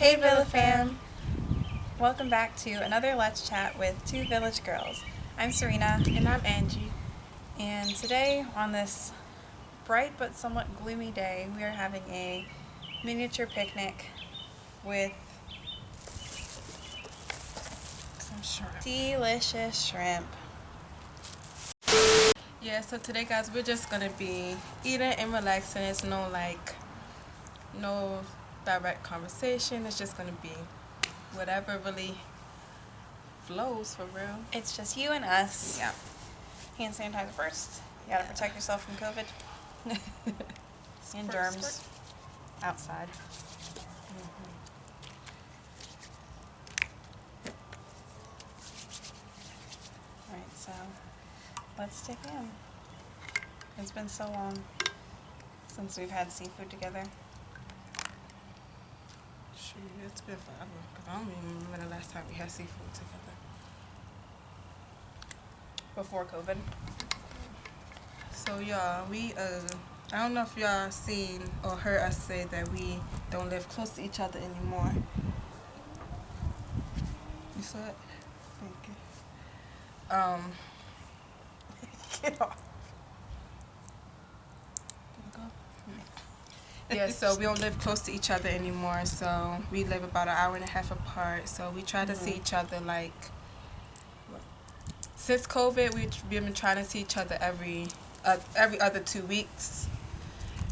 Hey Villa fam! Welcome back to another Let's Chat with Two Village Girls. I'm Serena. And I'm Angie. And today, on this bright but somewhat gloomy day, we are having a miniature picnic with Some shrimp. delicious shrimp. Yeah, so today guys, we're just gonna be eating and relaxing. It's no direct conversation. It's just gonna be whatever really flows for real. It's just you and us. Yeah. Hand sanitizer first. You gotta protect yourself from COVID and Squirt, germs squirt. outside. Alright, so let's dig in. It's been so long since we've had seafood together. Shoot, it's been forever. Cause I don't even remember the last time we had seafood together. Before COVID. So y'all, I don't know if y'all seen or heard us say that we don't live close to each other anymore. You saw it? Thank you. Get off. Yeah, so we don't live close to each other anymore. So we live about an hour and a half apart. So we try to see each other like since COVID. We've been trying to see each other every other 2 weeks.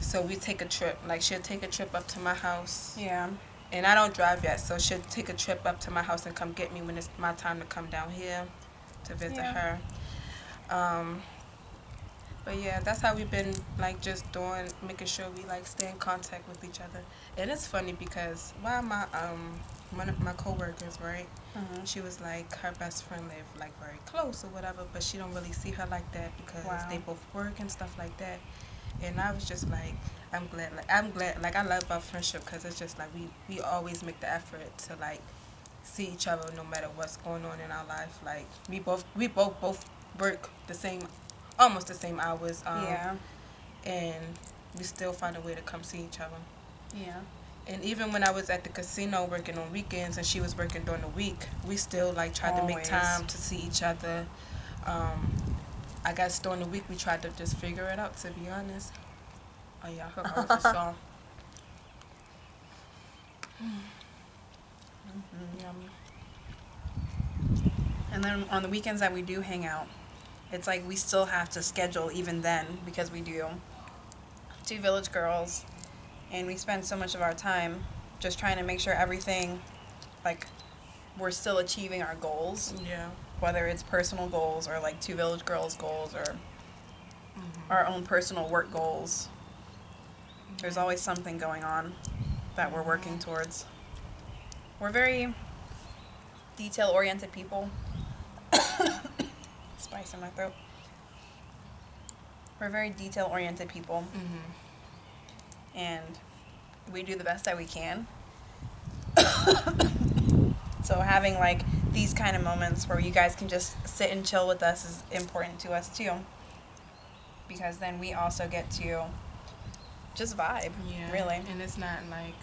So we take a trip. Like she'll take a trip up to my house. Yeah. And I don't drive yet, so she'll take a trip up to my house and come get me when it's my time to come down here to visit Yeah. her. But yeah, that's how we've been like just making sure we like stay in contact with each other. And it's funny because one of my coworkers, right? She was like her best friend lived like very close or whatever, but she don't really see her like that because they both work and stuff like that. And I was just like, I'm glad, like I love our friendship because it's just like we always make the effort to like see each other no matter what's going on in our life. Like we both work almost the same hours. Yeah. And we still find a way to come see each other. Yeah. And even when I was at the casino working on weekends and she was working during the week, we still like tried to make time to see each other. I guess during the week we tried to just figure it out, to be honest. Oh yeah, I heard the song. Yummy. And then on the weekends that we do hang out, it's like we still have to schedule even then because we do Two Village Girls, and we spend so much of our time just trying to make sure everything, like, we're still achieving our goals. Yeah. Whether it's personal goals or like Two Village Girls goals or our own personal work goals. There's always something going on that we're working towards. We're very detail-oriented people. Spice in my throat. We're very detail-oriented people. And we do the best that we can. So having like these kind of moments where you guys can just sit and chill with us is important to us too. Because then we also get to just vibe, really. And it's not like,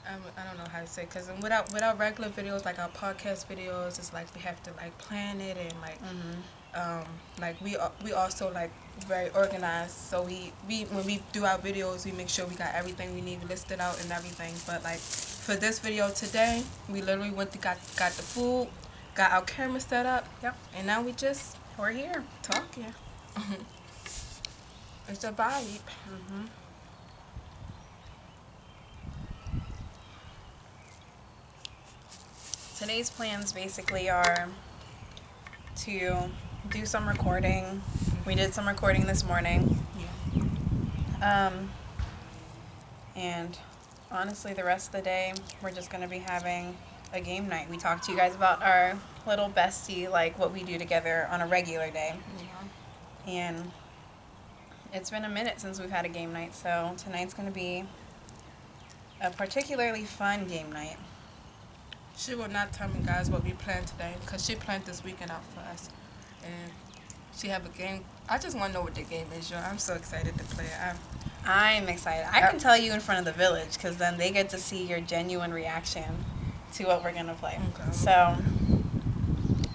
I don't know how to say, because without regular videos, like our podcast videos, it's like we have to like plan it and like we also like very organized. So we when we do our videos, we make sure we got everything we need listed out and everything. But like for this video today, we literally got the food, got our camera set up. Yep. And now We're here. talking. It's a vibe. Today's plans basically are to do some recording. We did some recording this morning. Yeah. And honestly, the rest of the day, we're just going to be having a game night. We talked to you guys about our little bestie, like what we do together on a regular day. Yeah. And it's been a minute since we've had a game night, so tonight's going to be a particularly fun game night. She will not tell me, guys, what we planned today, because she planned this weekend out for us. And she have a game. I just want to know what the game is, y'all. I'm so excited to play it. I'm excited. I can tell you in front of the village because then they get to see your genuine reaction to what we're gonna play. Okay. So,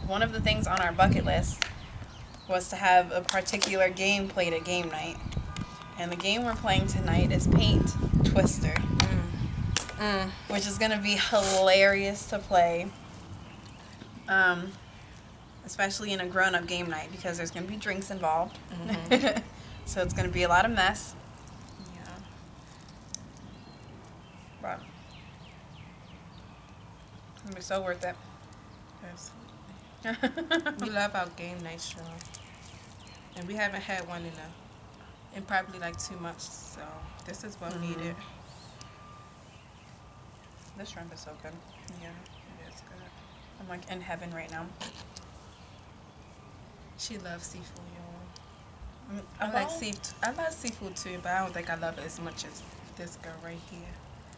one of the things on our bucket list was to have a particular game played at game night. And the game we're playing tonight is Paint Twister, which is gonna be hilarious to play. Especially in a grown-up game night because there's gonna be drinks involved. So it's gonna be a lot of mess. Yeah. But it'll be so worth it. Absolutely. We love our game night show. And we haven't had one in probably like 2 months, so this is what needed. This shrimp is so good. Yeah, it is good. I'm like in heaven right now. She loves seafood, y'all. I I love seafood too, but I don't think I love it as much as this girl right here.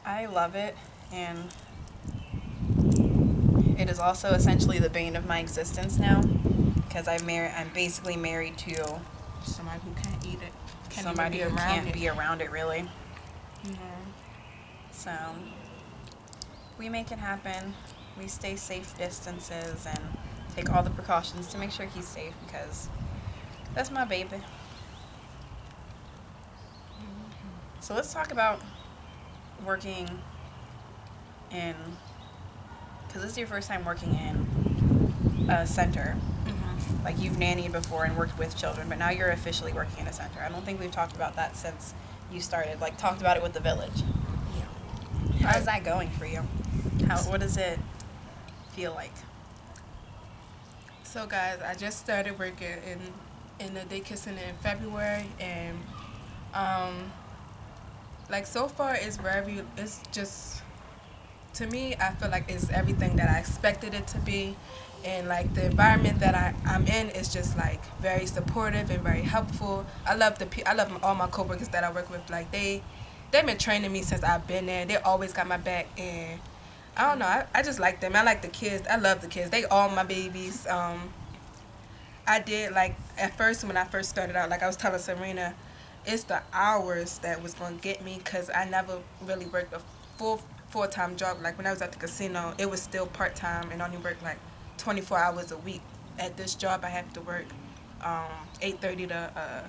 I love it, and it is also essentially the bane of my existence now because I'm basically married to Somebody who can't eat it. Can't somebody even who be around can't it. be around it really. Yeah. So we make it happen. We stay safe distances and take all the precautions to make sure he's safe because that's my baby. So let's talk about working in, because this is your first time working in a center. Like you've nannied before and worked with children, but now you're officially working in a center. I don't think we've talked about that since you started, like talked about it with the village. Yeah. How's that going for you? What does it feel like? So guys, I just started working in the daycare center in February, and like so far it's just, to me, I feel like it's everything that I expected it to be, and like the environment that I'm in is just like very supportive and very helpful. I love all my coworkers that I work with. Like they've been training me since I've been there. They always got my back, and I don't know. I just like them. I like the kids. I love the kids. They all my babies. I did, like, at first, when I first started out, like I was telling Serena, it's the hours that was going to get me because I never really worked a full-time job. Like, when I was at the casino, it was still part-time and only worked, like, 24 hours a week. At this job, I have to work 8:30 to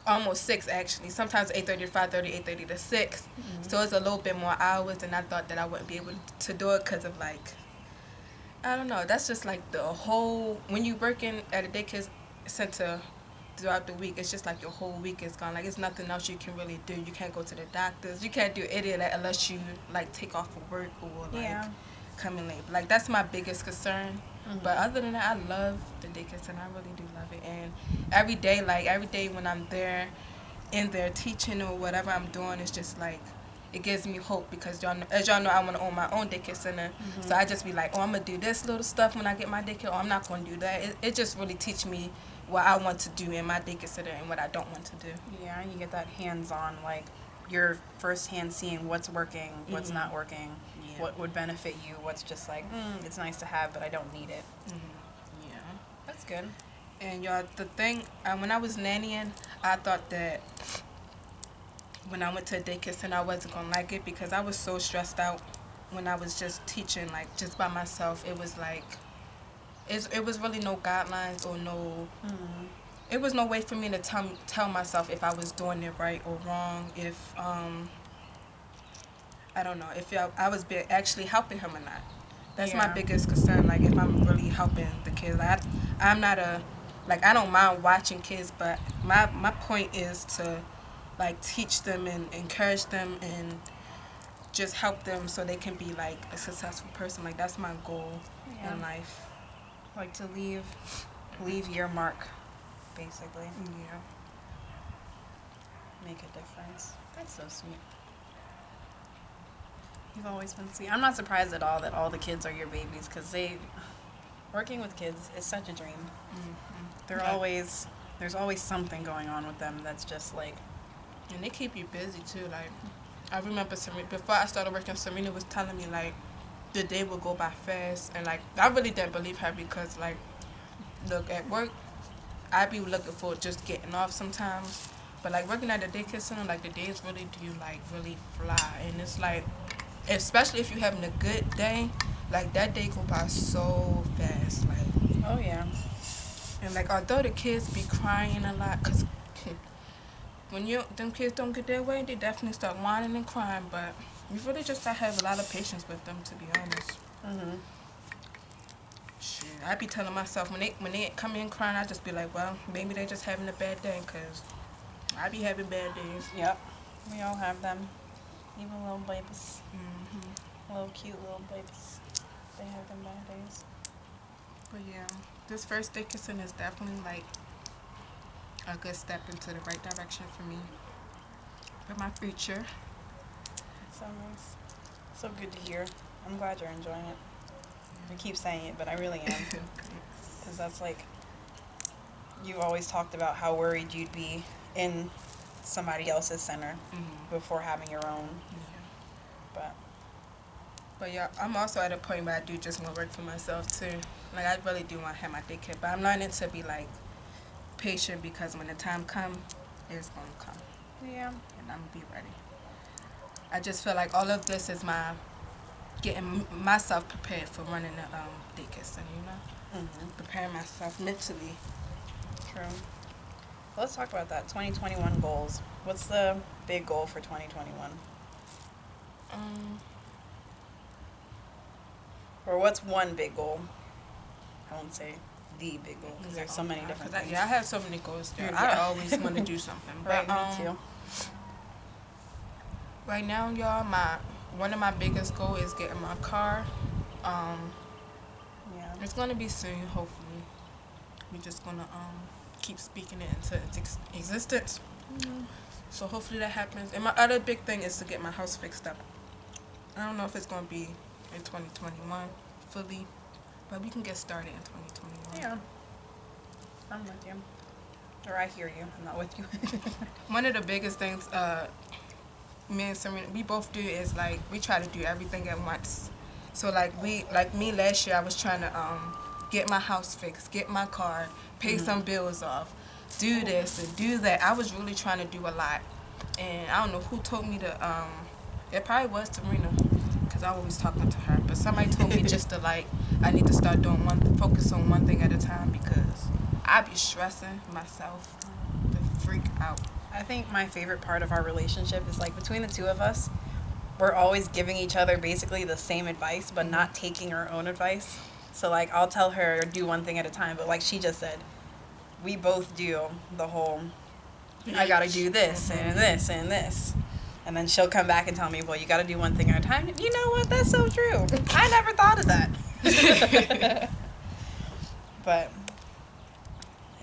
almost 6, actually. Sometimes 8:30 to 5:30, 8:30 to 6. So it's a little bit more hours, and I thought that I wouldn't be able to do it because of, like, I don't know. That's just like the whole, when you working at a daycare center throughout the week, it's just like your whole week is gone. Like it's nothing else you can really do. You can't go to the doctors. You can't do any of that unless you like take off of work or like come in late. Like that's my biggest concern. But other than that, I love the daycare center. I really do love it. And every day when I'm there, in there teaching or whatever I'm doing, it's just like, it gives me hope because as y'all know, I want to own my own daycare center. So I just be like, oh, I'm going to do this little stuff when I get my daycare, or I'm not going to do that. It just really teach me what I want to do in my daycare center and what I don't want to do. Yeah, you get that hands-on, like, you're firsthand seeing what's working, what's not working, what would benefit you, what's just like, it's nice to have, but I don't need it. Yeah. That's good. And y'all, the thing, when I was nannying, I thought that when I went to a daycare center, I wasn't going to like it because I was so stressed out when I was just teaching, like, just by myself. It was like, it was really no guidelines or no, it was no way for me to tell myself if I was doing it right or wrong, if, I don't know, if I was actually helping him or not. That's my biggest concern, like, if I'm really helping the kids. Like, I'm not I don't mind watching kids, but my point is to, like, teach them and encourage them and just help them so they can be, like, a successful person. Like, that's my goal in life. Like to leave your mark, basically. Yeah. Make a difference. That's so sweet. You've always been sweet. I'm not surprised at all that all the kids are your babies because working with kids is such a dream. There's always something going on with them that's just like. And they keep you busy too. Like, I remember before I started working, Serena was telling me like the day would go by fast, and like I really didn't believe her because like, look, at work, I be looking for just getting off sometimes, But like working at the daycare center, like the days really do like really fly, and it's like, especially if you're having a good day, like that day go by so fast. Like, Oh yeah. and like although the kids be crying a lot, cause when them kids don't get their way, they definitely start whining and crying. But you really just gotta have a lot of patience with them, to be honest. Mhm. Shit, I be telling myself when they come in crying, I just be like, well, maybe they just having a bad day, cause I be having bad days. Yep. We all have them. Even little babies. Hmm. Little cute little babies. They have them bad days. But yeah, this first day kissing is definitely like a good step into the right direction for me for my future. It's so nice. So good to hear. I'm glad you're enjoying it. I keep saying it, but I really am. Because that's like, you always talked about how worried you'd be in somebody else's center Hmm. before having your own. Yeah. But But yeah, I'm also at a point where I do just want to work for myself too. Like I really do want to have my daycare, but I'm learning to be like patient because when the time comes, it's gonna come, yeah. and I'm gonna be ready. I just feel like all of this is my getting myself prepared for running the daycare center. You know, Mm-hmm. preparing myself mentally. True. Let's talk about that. 2021 goals. What's the big goal for 2021? Um, Or what's one big goal? I won't say the big goal because there's so many different things. Yeah, I have so many goals there. Yeah. I always want to do something. Right, But, me too. right now, y'all, one of my biggest goals is getting my car. Yeah. It's gonna be soon, hopefully. We're just gonna keep speaking it into its existence. Mm-hmm. So hopefully that happens. And my other big thing is to get my house fixed up. I don't know if it's gonna be in 2021 fully, but we can get started in 2021. Yeah. I'm with you. Or I hear you. I'm not with you. One of the biggest things me and Serena we both do is like we try to do everything at once. So like me last year I was trying to get my house fixed, get my car, pay Mhm. some bills off, do this and do that. I was really trying to do a lot, and I don't know who told me to. It probably was Serena, cause I always talking to her. But somebody told me just to like I need to start doing focus on one thing at a time because I be stressing myself the freak out. I think my favorite part of our relationship is like between the two of us, we're always giving each other basically the same advice, but not taking our own advice. So like I'll tell her do one thing at a time, but like she just said, we both do the whole I gotta do this and this and this. And then she'll come back and tell me, well, you gotta do one thing at a time. You know what? That's so true. I never thought of that. But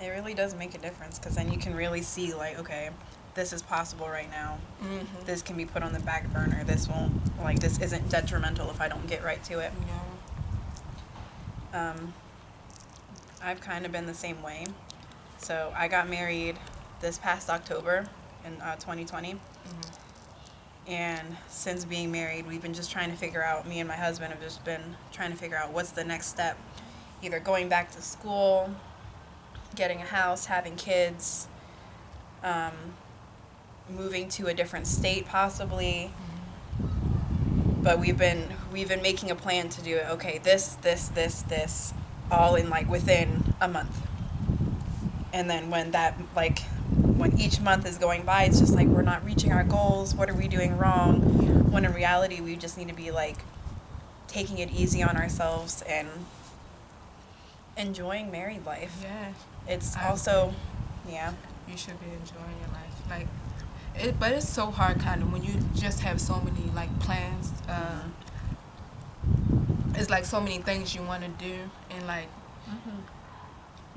it really does make a difference because then you can really see, like, okay, this is possible right now. Mm-hmm. This can be put on the back burner. This won't, like, this isn't detrimental if I don't get right to it. Yeah. I've kind of been the same way. So I got married this past October in 2020. Mm-hmm. And since being married, we've been just trying to figure out, me and my husband have just been trying to figure out what's the next step. Either going back to school, getting a house, having kids, moving to a different state possibly. But we've been making a plan to do it. Okay, this, all in like within a month. And then when each month is going by, it's just like we're not reaching our goals. What are we doing wrong? When in reality, we just need to be like taking it easy on ourselves and enjoying married life. Yeah. It's I also, yeah. You should be enjoying your life. But it's so hard kind of when you just have so many like plans. It's like so many things you want to do, and like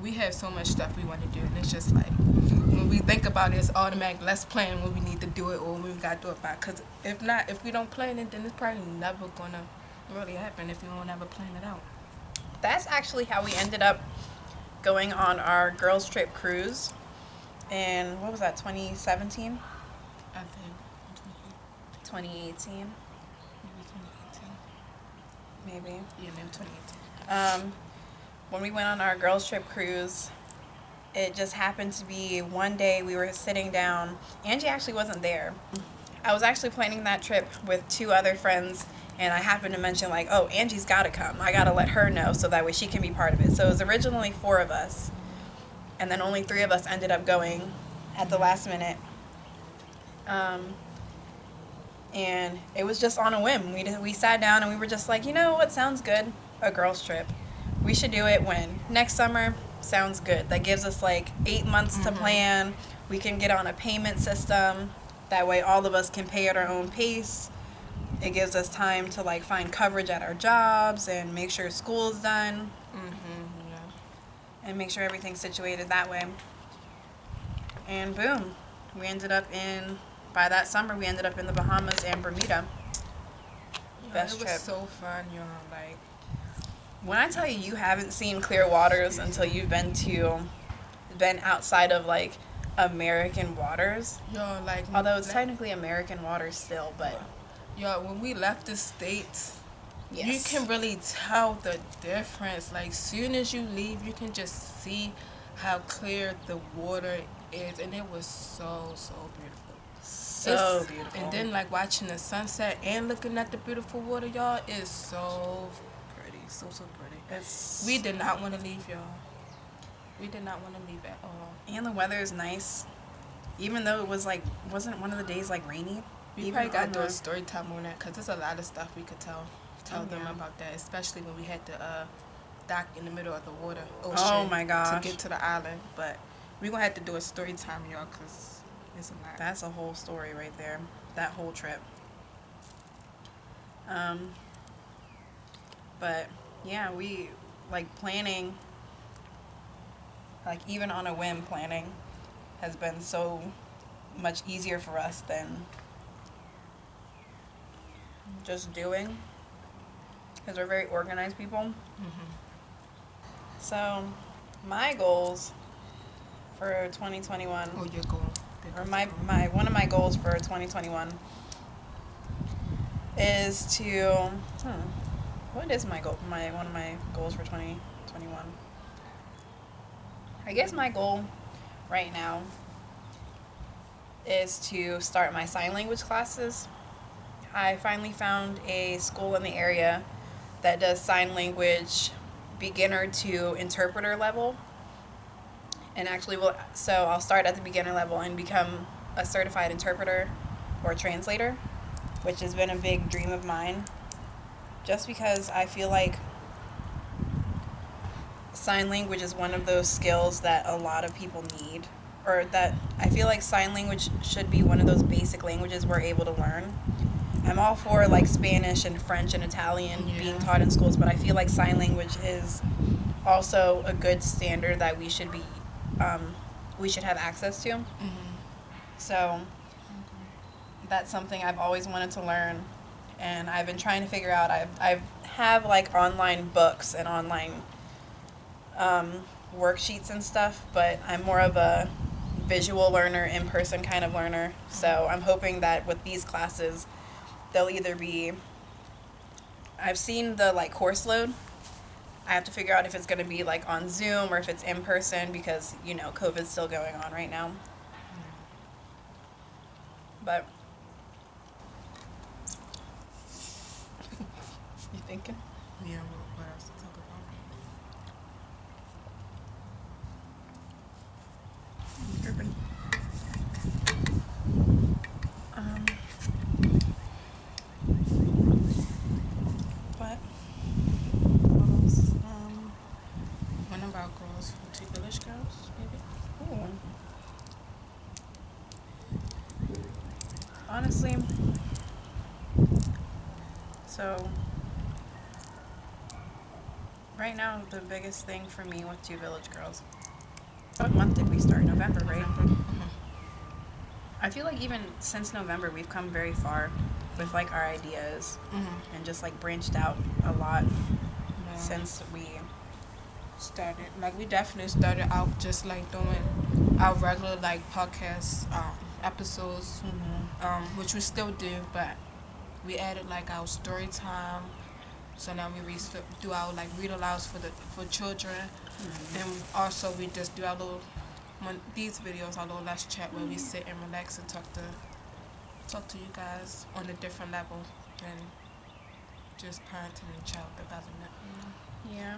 we have so much stuff we want to do, and it's just like when we think about it, it's automatic. Let's plan when we need to do it or when we got to do it by. Because if not, if we don't plan it, then it's probably never gonna really happen if you don't ever plan it out. That's actually how we ended up going on our girls trip cruise in, what was that, 2017? I think 2018? maybe 2018. Maybe. Yeah, maybe 2018. When we went on our girls trip cruise, it just happened to be one day we were sitting down. Angie actually wasn't there. I was actually planning that trip with 2 other friends, and I happened to mention, like, oh, Angie's got to come. I got to let her know so that way she can be part of it. So it was originally 4 of us, and then only 3 of us ended up going at the last minute. And it was just on a whim. We sat down and we were just like, you know what sounds good? A girls' trip. We should do it when? Next summer? Sounds good. That gives us like 8 months to plan. We can get on a payment system. That way all of us can pay at our own pace. It gives us time to like find coverage at our jobs and make sure school's done Yeah. and make sure everything's situated that way. And boom, we ended up by that summer, we ended up in the Bahamas and Bermuda. Best it was trip. so fun, y'all. Like, When I tell you you haven't seen clear waters until you've been outside of like American waters, y'all, like, although it's technically American waters still, but y'all, when we left the States, yes. you can really tell the difference. Like, soon as you leave, you can just see how clear the water is, and it was so beautiful. So beautiful. And then, like, watching the sunset and looking at the beautiful water, y'all, is so pretty. So pretty. We did not want to leave, y'all. We did not want to leave at all. And the weather is nice. Even though it wasn't one of the days like rainy. We Even probably got to on do a the- story time on that, because there's a lot of stuff we could tell them yeah. about that, especially when we had to dock in the middle of the ocean. Oh my gosh. To get to the island. But we're going to have to do a story time, y'all, because it's a lot. That's a whole story right there. That whole trip. But yeah, we like planning, like even on a whim planning has been so much easier for us than just doing, because we're very organized people. So my goals for 2021, Oh, you're going. or my one of my goals for 2021 is to what is my goal? One of my goals for 2021. I guess my goal right now is to start my sign language classes. I finally found a school in the area that does sign language beginner to interpreter level. And actually so I'll start at the beginner level and become a certified interpreter or translator, which has been a big dream of mine, just because I feel like sign language is one of those skills that a lot of people need, or that I feel like sign language should be one of those basic languages we're able to learn. I'm all for like Spanish and French and Italian being taught in schools, but I feel like sign language is also a good standard that we should have access to. So that's something I've always wanted to learn, and I've been trying to figure out. I have like online books and online worksheets and stuff, but I'm more of a visual learner, in-person kind of learner. So I'm hoping that with these classes, they'll either be, I've seen the like course load. I have to figure out if it's going to be like on Zoom or if it's in person, because you know COVID's still going on right now. But you thinking? Yeah, what else to talk about? Urban. What else? One of our girls from Two Village Girls, maybe? Ooh. Honestly, so right now the biggest thing for me with Two Village Girls. What month did we start? November, right? I feel like even since November we've come very far with like our ideas and just like branched out a lot since we started. Like, we definitely started out just like doing our regular like podcast episodes, which we still do, but we added like our story time. So now we do our like read alouds for children, and also we just do our little these videos are a little less chat where we sit and relax and talk to you guys on a different level than just parenting and child development. Yeah.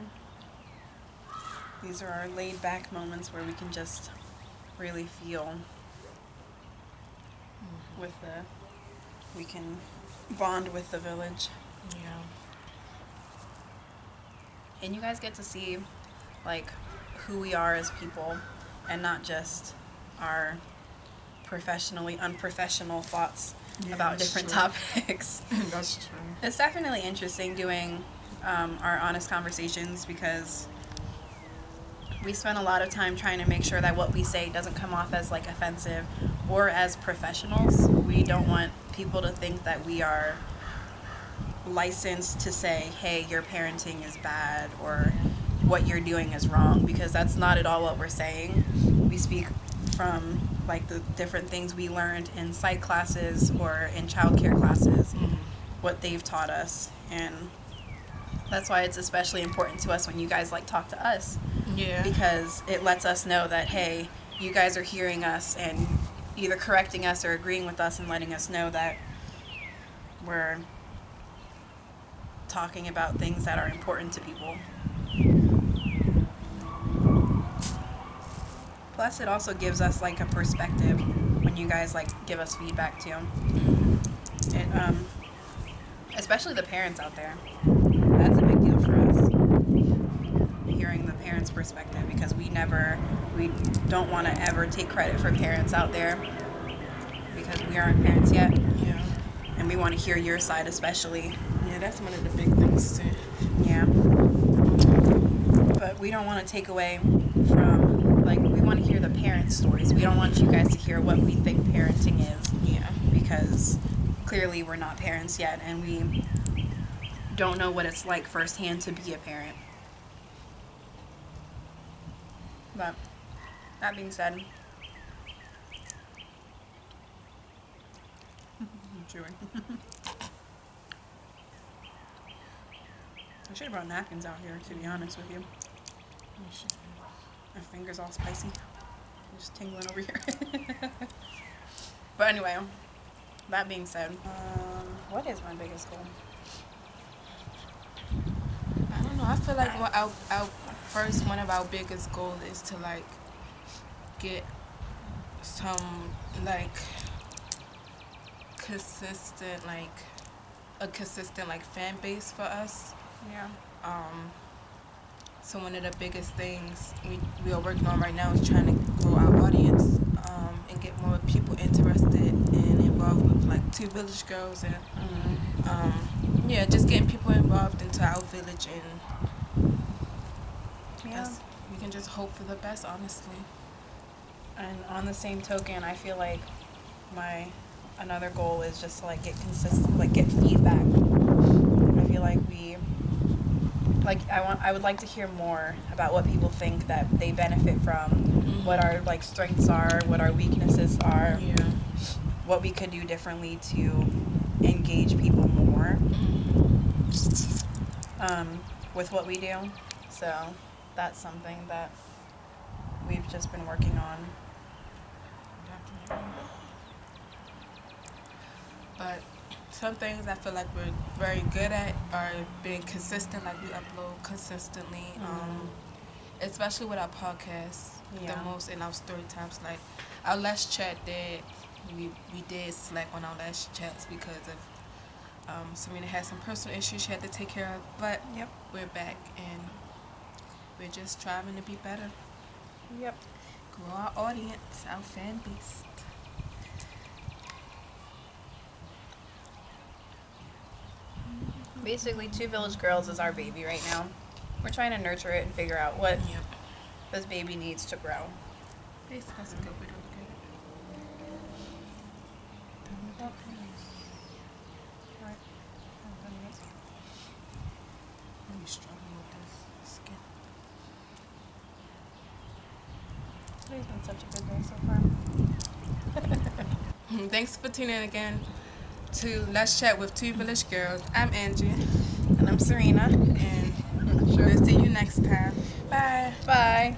These are our laid back moments where we can just really feel we can bond with the village. Yeah. And you guys get to see like who we are as people and not just our professionally unprofessional thoughts about different topics. That's true. It's definitely interesting doing our honest conversations because we spend a lot of time trying to make sure that what we say doesn't come off as like offensive or as professionals. We don't want people to think that we are licensed to say, hey, your parenting is bad or what you're doing is wrong, because that's not at all what we're saying. We speak from like the different things we learned in psych classes or in childcare classes, what they've taught us, and that's why it's especially important to us when you guys like talk to us. Yeah. Because it lets us know that, hey, you guys are hearing us and either correcting us or agreeing with us and letting us know that we're talking about things that are important to people. Plus, it also gives us like a perspective when you guys like give us feedback too. It, especially the parents out there. That's a big deal for us. Hearing the parents' perspective, because we don't want to ever take credit for parents out there because we aren't parents yet. Yeah. And we want to hear your side especially. Yeah, that's one of the big things too. Yeah. But we don't want to take away from, like, we want to hear the parents' stories. We don't want you guys to hear what we think parenting is. Yeah. Because clearly we're not parents yet and we don't know what it's like firsthand to be a parent. But that being said, I'm chewing. I should have brought napkins out here, to be honest with you. My finger's all spicy. I'm just tingling over here. But anyway, that being said, what is my biggest goal? I don't know. I feel like our one of our biggest goals is to like get some like consistent fan base for us. Yeah. So one of the biggest things we are working on right now is trying to grow our audience and get more people interested and involved with like Two Village Girls and just getting people involved into our village, and we can just hope for the best, honestly. And on the same token, I feel like another goal is just to like get consistent, like get feedback. I feel like I would like to hear more about what people think that they benefit from, what our like strengths are, what our weaknesses are, what we could do differently to engage people more with what we do. So that's something that we've just been working on. Definitely. But some things I feel like we're very good at are being consistent, like we upload consistently, especially with our podcasts, the most in our story times. Like our last chat we did slack on our last chats because of Serena had some personal issues she had to take care of, but we're back and we're just striving to be better. Yep. Grow our audience, our fan base. Basically, Two Village Girls is our baby right now. We're trying to nurture it and figure out what this baby needs to grow. Basically, that's a good way to look at it. I'm struggling with this skin. Today's been such a good day so far. Thanks for tuning in again to Let's Chat with Two Village Girls. I'm Angie. And I'm Serena. And we'll see you next time. Bye. Bye.